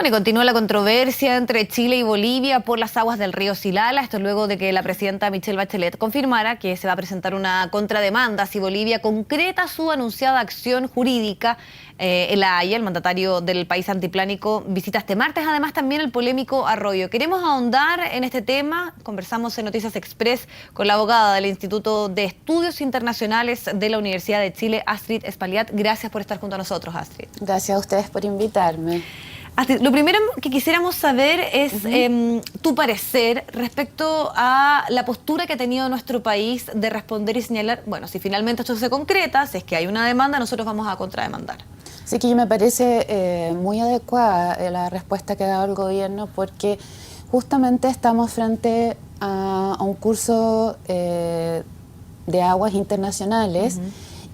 Bueno, y continúa la controversia entre Chile y Bolivia por las aguas del río Silala. Esto luego de que la presidenta Michelle Bachelet confirmara que se va a presentar una contrademanda si Bolivia concreta su anunciada acción jurídica en La Haya. El mandatario del país antiplánico visita este martes, además también el polémico Arroyo. Queremos ahondar en este tema. Conversamos en Noticias Express con la abogada del Instituto de Estudios Internacionales de la Universidad de Chile, Astrid Espaillat. Gracias por estar junto a nosotros, Astrid. Gracias a ustedes por invitarme. Astrid, lo primero que quisiéramos saber es tu parecer respecto a la postura que ha tenido nuestro país de responder y señalar, bueno, si finalmente esto se concreta, si es que hay una demanda, nosotros vamos a contrademandar. Sí, que me parece muy adecuada la respuesta que ha dado el gobierno, porque justamente estamos frente a un curso de aguas internacionales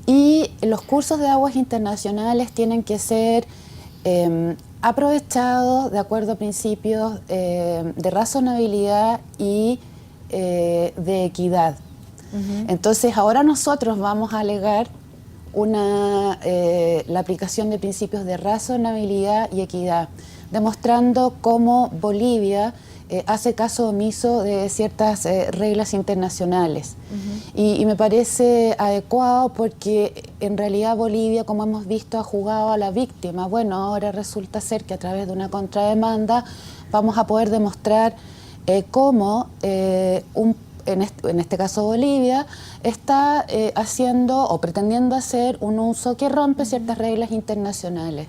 y los cursos de aguas internacionales tienen que ser aprovechados de acuerdo a principios de razonabilidad y de equidad. Entonces ahora nosotros vamos a alegar la aplicación de principios de razonabilidad y equidad, demostrando cómo Bolivia hace caso omiso de ciertas reglas internacionales. Y me parece adecuado porque en realidad Bolivia, como hemos visto, ha jugado a la víctima. Bueno, ahora resulta ser que a través de una contrademanda vamos a poder demostrar cómo en este caso Bolivia, está haciendo o pretendiendo hacer un uso que rompe ciertas reglas internacionales.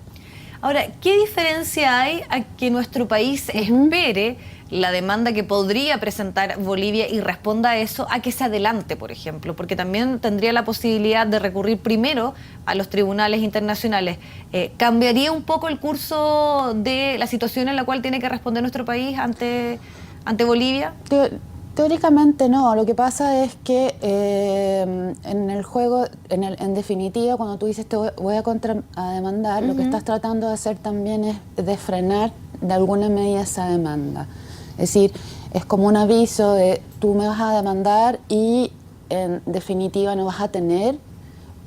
Ahora, ¿qué diferencia hay a que nuestro país espere la demanda que podría presentar Bolivia y responda a eso, a que se adelante, por ejemplo? Porque también tendría la posibilidad de recurrir primero a los tribunales internacionales. ¿Cambiaría un poco el curso de la situación en la cual tiene que responder nuestro país ante Bolivia? Teóricamente no, lo que pasa es que en el juego, en definitiva, cuando tú dices te voy a demandar, lo que estás tratando de hacer también es de frenar de alguna medida esa demanda. Es decir, es como un aviso de tú me vas a demandar y en definitiva no vas a tener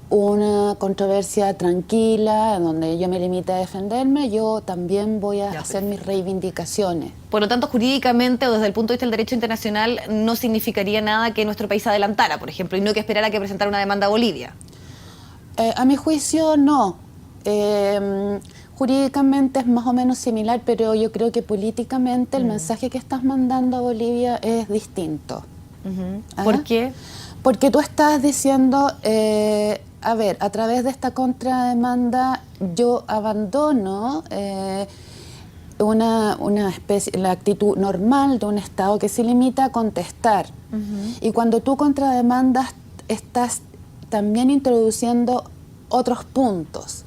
una controversia tranquila en donde yo me limite a defenderme, yo también voy a hacer mis reivindicaciones. Por lo tanto, jurídicamente o desde el punto de vista del derecho internacional no significaría nada que nuestro país adelantara, por ejemplo, y no que esperara que presentara una demanda a Bolivia. A mi juicio, no. Jurídicamente es más o menos similar, pero yo creo que políticamente el mensaje que estás mandando a Bolivia es distinto. ¿Por qué? Porque tú estás diciendo, a ver, a través de esta contrademanda yo abandono la actitud normal de un Estado que se limita a contestar. Y cuando tú contrademandas, estás también introduciendo otros puntos.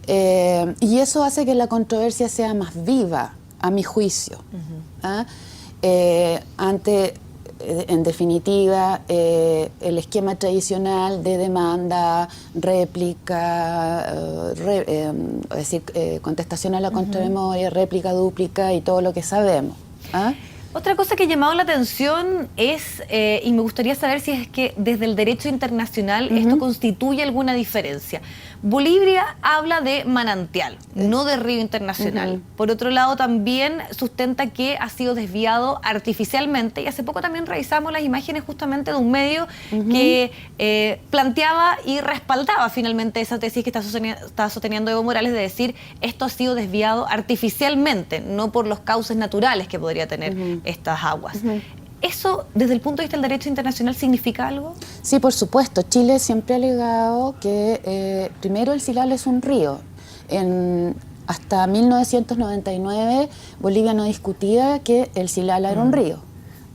Y eso hace que la controversia sea más viva, a mi juicio. En definitiva, el esquema tradicional de demanda, réplica, es decir, contestación a la contramemoria, réplica, dúplica y todo lo que sabemos. Otra cosa que ha llamado la atención es, y me gustaría saber si es que desde el derecho internacional esto constituye alguna diferencia. Bolivia habla de manantial, no de río internacional. Por otro lado, también sustenta que ha sido desviado artificialmente, y hace poco también revisamos las imágenes justamente de un medio que planteaba y respaldaba finalmente esa tesis que está sosteniendo Evo Morales de decir esto ha sido desviado artificialmente, no por los cauces naturales que podría tener estas aguas. ¿Eso, desde el punto de vista del derecho internacional, significa algo? Sí, por supuesto. Chile siempre ha alegado que, primero, el Silala es un río. Hasta 1999, Bolivia no discutía que el Silala era un río.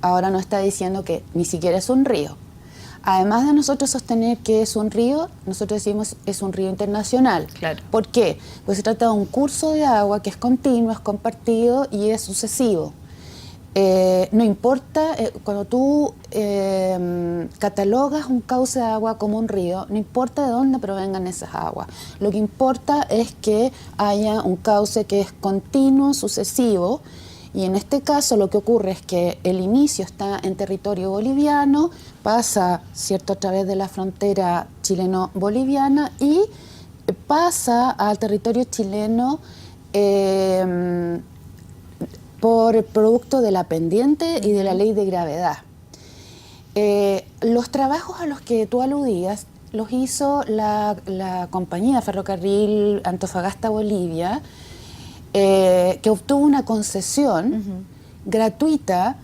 Ahora no está diciendo que ni siquiera es un río. Además de nosotros sostener que es un río, nosotros decimos es un río internacional. Claro. ¿Por qué? Pues se trata de un curso de agua que es continuo, es compartido y es sucesivo. No importa, cuando tú catalogas un cauce de agua como un río, no importa de dónde provengan esas aguas. Lo que importa es que haya un cauce que es continuo, sucesivo, y en este caso lo que ocurre es que el inicio está en territorio boliviano, pasa, ¿cierto?, a través de la frontera chileno-boliviana y pasa al territorio chileno por producto de la pendiente y de la ley de gravedad. Los trabajos a los que tú aludías los hizo la compañía Ferrocarril Antofagasta-Bolivia, que obtuvo una concesión gratuita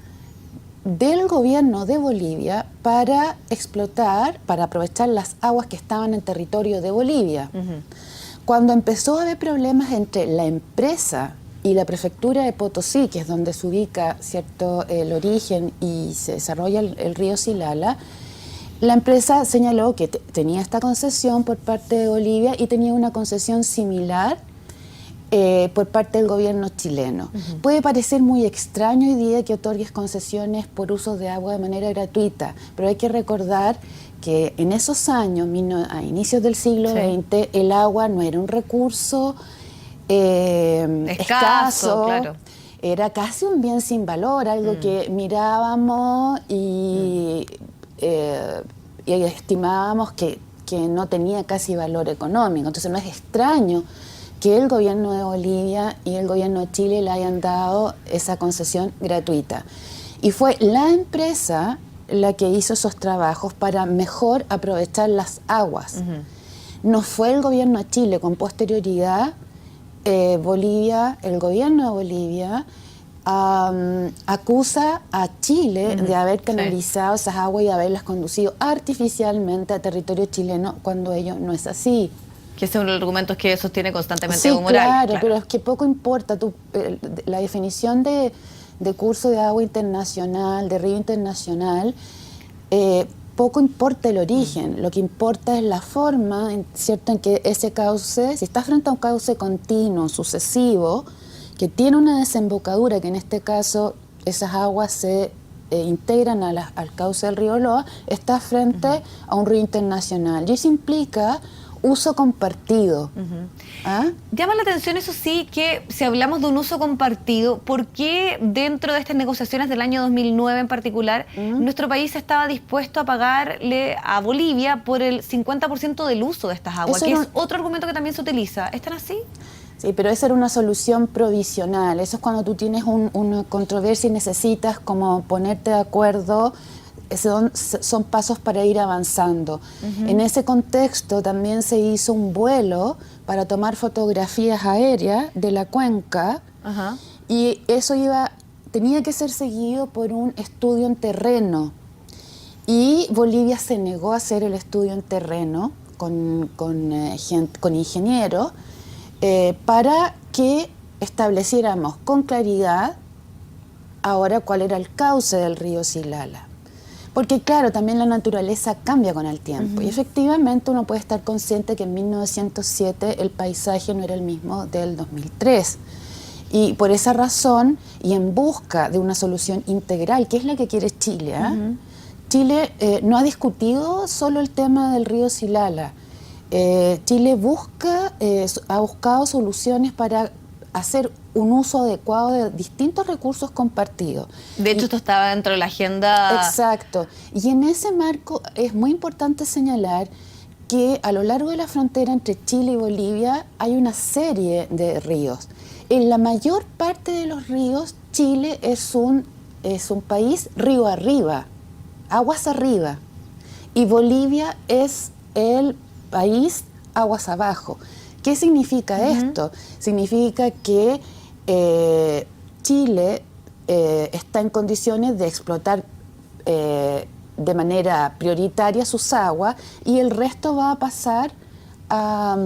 del gobierno de Bolivia para explotar, para aprovechar las aguas que estaban en territorio de Bolivia. Cuando empezó a haber problemas entre la empresa y la prefectura de Potosí, que es donde se ubica el origen y se desarrolla el río Silala, la empresa señaló que tenía esta concesión por parte de Bolivia y tenía una concesión similar por parte del gobierno chileno. Puede parecer muy extraño hoy día que otorgues concesiones por uso de agua de manera gratuita, pero hay que recordar que en esos años, a inicios del siglo XX, el agua no era un recurso escaso, claro. Era casi un bien sin valor, algo que mirábamos y estimábamos que no tenía casi valor económico. Entonces no es extraño que el gobierno de Bolivia y el gobierno de Chile le hayan dado esa concesión gratuita. Y fue la empresa la que hizo esos trabajos para mejor aprovechar las aguas. No fue el gobierno de Chile. Con posterioridad, el gobierno de Bolivia acusa a Chile de haber canalizado esas aguas y haberlas conducido artificialmente a territorio chileno, cuando ello no es así. Que ese es uno de los argumentos que sostiene constantemente Sí, Evo Morales. Claro, pero es que poco importa. La definición de curso de agua internacional, de río internacional, poco importa el origen. Lo que importa es la forma, ¿cierto?, en que ese cauce, si está frente a un cauce continuo, sucesivo, que tiene una desembocadura, que en este caso esas aguas se integran al cauce del río Loa, está frente a un río internacional. Y eso implica uso compartido. ¿Ah? Llama la atención, eso sí, que si hablamos de un uso compartido, ¿por qué dentro de estas negociaciones del año 2009 en particular, nuestro país estaba dispuesto a pagarle a Bolivia por el 50% del uso de estas aguas? Que es otro argumento que también se utiliza. ¿Están así? Sí, pero esa era una solución provisional. Eso es cuando tú tienes una controversia y necesitas como ponerte de acuerdo. Son pasos para ir avanzando. En ese contexto también se hizo un vuelo para tomar fotografías aéreas de la cuenca, y eso tenía que ser seguido por un estudio en terreno. Y Bolivia se negó a hacer el estudio en terreno con ingenieros para que estableciéramos con claridad ahora cuál era el cauce del río Silala. Porque claro, también la naturaleza cambia con el tiempo. Y efectivamente uno puede estar consciente que en 1907 el paisaje no era el mismo del 2003. Y por esa razón, y en busca de una solución integral, que es la que quiere Chile, Chile no ha discutido solo el tema del río Silala. Chile ha buscado soluciones para hacer un uso adecuado de distintos recursos compartidos. De hecho, esto estaba dentro de la agenda. Exacto. Y en ese marco es muy importante señalar que a lo largo de la frontera entre Chile y Bolivia hay una serie de ríos. En la mayor parte de los ríos, Chile es un país río arriba, aguas arriba. Y Bolivia es el país aguas abajo. ¿Qué significa esto? Significa que Chile está en condiciones de explotar de manera prioritaria sus aguas y el resto va a pasar a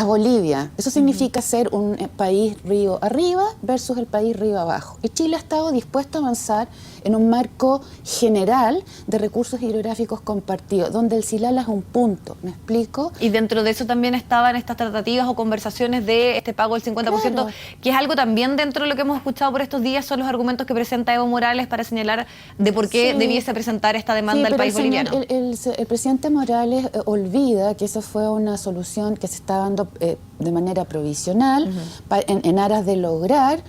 Bolivia. Eso significa ser un país río arriba versus el país río abajo. Y Chile ha estado dispuesto a avanzar en un marco general de recursos hidrográficos compartidos, donde el Silala es un punto, ¿me explico? Y dentro de eso también estaban estas tratativas o conversaciones de este pago del 50%, claro, que es algo también dentro de lo que hemos escuchado por estos días, son los argumentos que presenta Evo Morales para señalar de por qué debiese presentar esta demanda al país boliviano. El presidente Morales olvida que esa fue una solución que se está dando de manera provisional en aras de lograr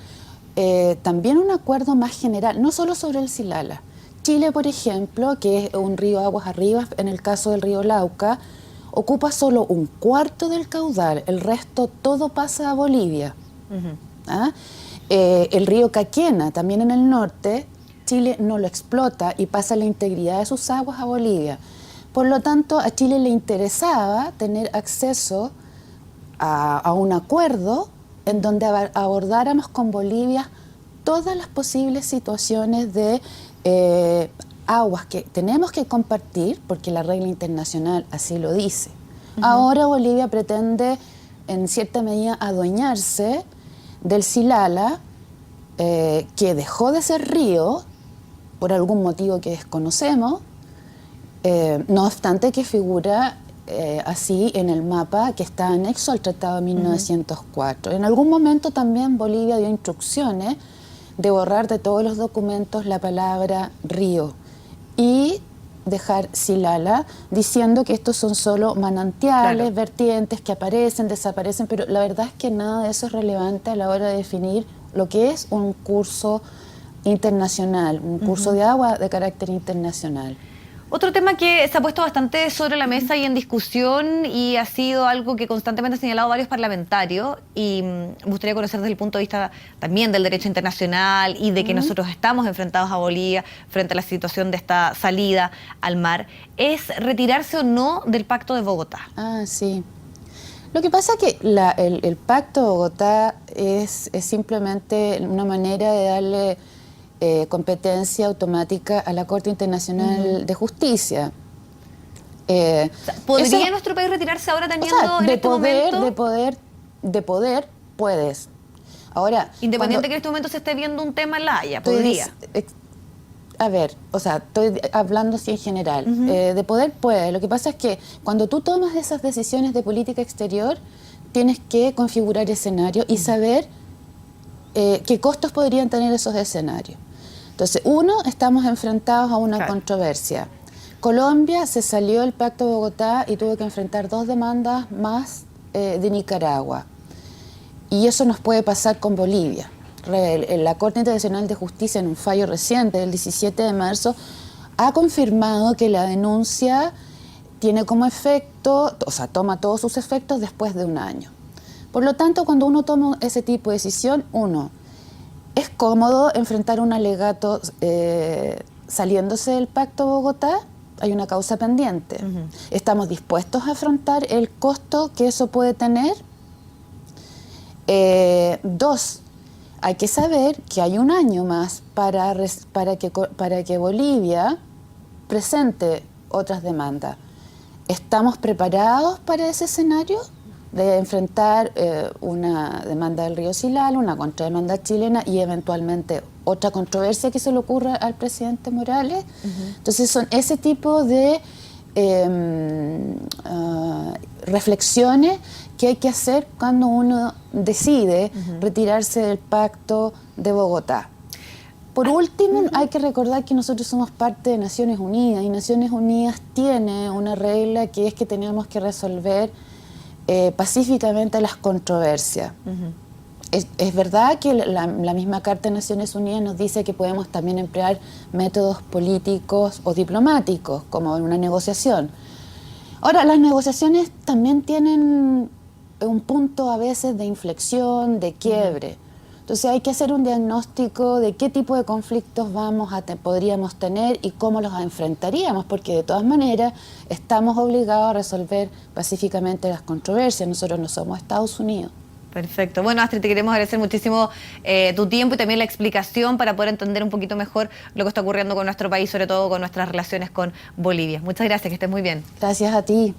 también un acuerdo más general, no solo sobre el Silala. Chile, por ejemplo, que es un río aguas arriba, en el caso del río Lauca, ocupa solo un cuarto del caudal, el resto todo pasa a Bolivia. ¿Ah? El río Caquena, también en el norte, Chile no lo explota y pasa la integridad de sus aguas a Bolivia. Por lo tanto, a Chile le interesaba tener acceso a un acuerdo en donde abordáramos con Bolivia todas las posibles situaciones de aguas que tenemos que compartir, porque la regla internacional así lo dice. Ahora Bolivia pretende, en cierta medida, adueñarse del Silala, que dejó de ser río, por algún motivo que desconocemos, no obstante que figura así en el mapa que está anexo al Tratado de 1904. En algún momento también Bolivia dio instrucciones de borrar de todos los documentos la palabra río y dejar Silala, diciendo que estos son solo manantiales, vertientes que aparecen, desaparecen, pero la verdad es que nada de eso es relevante a la hora de definir lo que es un curso internacional, un curso de agua de carácter internacional. Otro tema que se ha puesto bastante sobre la mesa y en discusión y ha sido algo que constantemente han señalado varios parlamentarios y me gustaría conocer desde el punto de vista también del derecho internacional y de que nosotros estamos enfrentados a Bolivia frente a la situación de esta salida al mar, es retirarse o no del Pacto de Bogotá. Ah, sí. Lo que pasa es que el Pacto de Bogotá es simplemente una manera de darle competencia automática a la Corte Internacional de Justicia. ¿Podría nuestro país retirarse ahora teniendo de poder puedes? Ahora, independiente que en este momento se esté viendo un tema en La Haya, podría. A ver, o sea, estoy hablando así en general. De poder puede. Lo que pasa es que cuando tú tomas esas decisiones de política exterior, tienes que configurar escenarios y saber qué costos podrían tener esos escenarios. Entonces, estamos enfrentados a una controversia. Colombia se salió del Pacto de Bogotá y tuvo que enfrentar 2 demandas más de Nicaragua. Y eso nos puede pasar con Bolivia. La Corte Internacional de Justicia, en un fallo reciente del 17 de marzo, ha confirmado que la denuncia tiene como efecto, o sea, toma todos sus efectos después de 1 año. Por lo tanto, cuando uno toma ese tipo de decisión, es cómodo enfrentar un alegato saliéndose del Pacto de Bogotá, hay una causa pendiente. ¿Estamos dispuestos a afrontar el costo que eso puede tener? 2, hay que saber que hay 1 año más para que Bolivia presente otras demandas. ¿Estamos preparados para ese escenario de enfrentar una demanda del río Silala, una contrademanda chilena y eventualmente otra controversia que se le ocurra al presidente Morales? Entonces son ese tipo de reflexiones que hay que hacer cuando uno decide retirarse del Pacto de Bogotá. Por último, hay que recordar que nosotros somos parte de Naciones Unidas y Naciones Unidas tiene una regla que es que tenemos que resolver pacíficamente las controversias. Es verdad que la misma Carta de Naciones Unidas nos dice que podemos también emplear métodos políticos o diplomáticos, como en una negociación. Ahora, las negociaciones también tienen un punto a veces de inflexión, de quiebre. Entonces hay que hacer un diagnóstico de qué tipo de conflictos podríamos tener y cómo los enfrentaríamos, porque de todas maneras estamos obligados a resolver pacíficamente las controversias. Nosotros no somos Estados Unidos. Perfecto. Bueno, Astrid, te queremos agradecer muchísimo tu tiempo y también la explicación para poder entender un poquito mejor lo que está ocurriendo con nuestro país, sobre todo con nuestras relaciones con Bolivia. Muchas gracias, que estés muy bien. Gracias a ti.